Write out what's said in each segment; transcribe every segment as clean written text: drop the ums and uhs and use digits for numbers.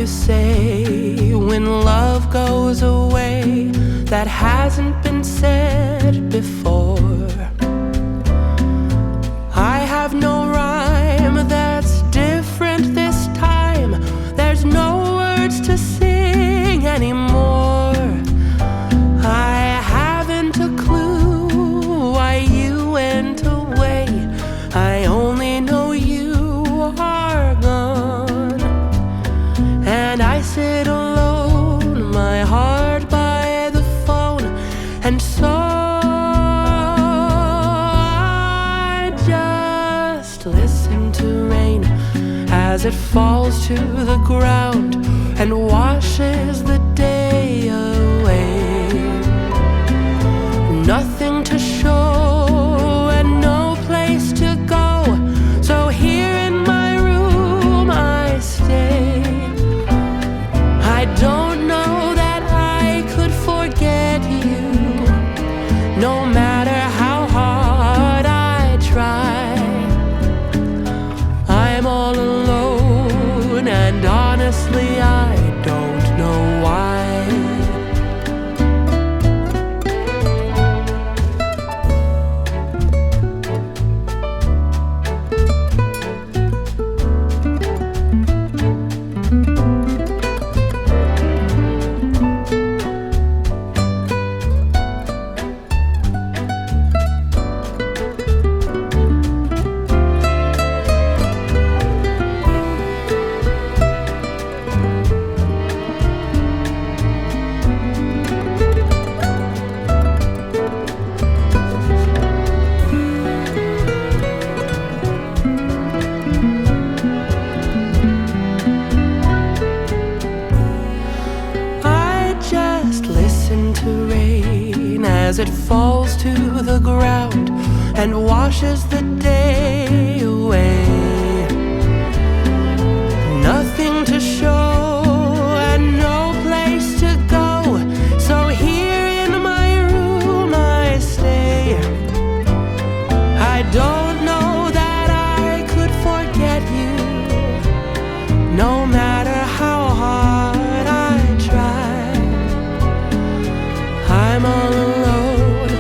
you say when love goes away that hasn't been said before? I have no rhyme that's different this time. There's no words to sing anymore. I haven't a clue why you went away. I only know you are gone, and I sit alone, my heart by the phone, and so I just listen to rain as it falls to the ground and washes the day away. Nothing to show and no place to go, so here in my room I stay. I don't know that I could forget you, no matter how hard I try. I'm all alone, and honestly I don't know why. As it falls to the ground and washes the day away. Nothing to show and no place to go, so here in my room I stay. I don't know that I could forget you, no matter how hard I try. I'm all alone,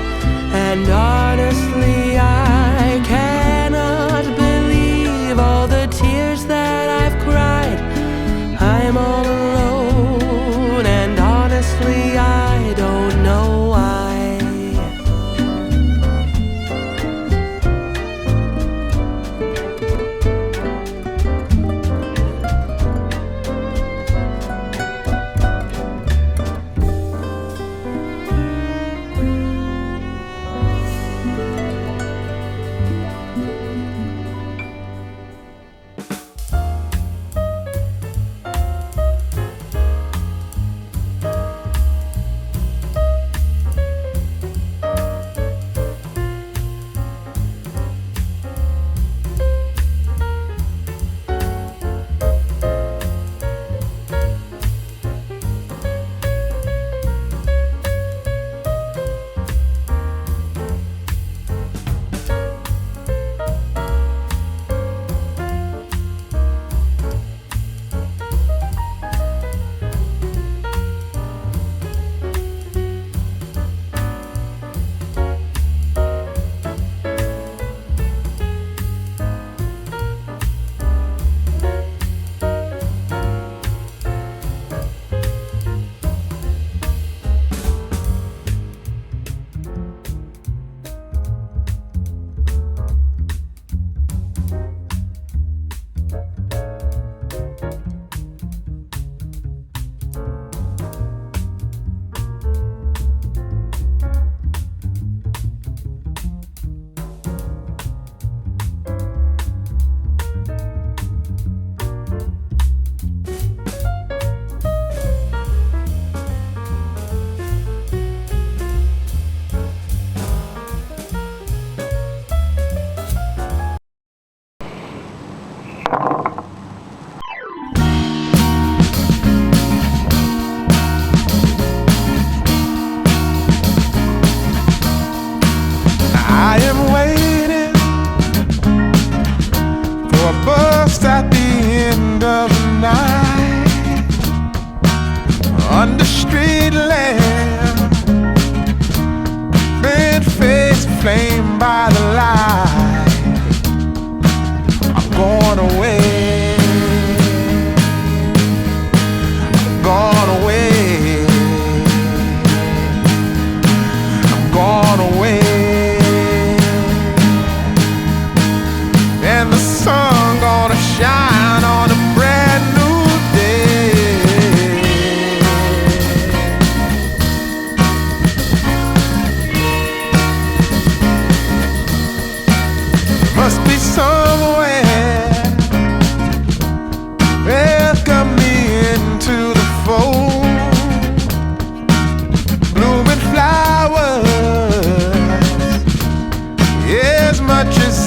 and honestly I cannot believe all the tears that I've cried. I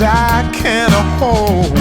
I can't hold.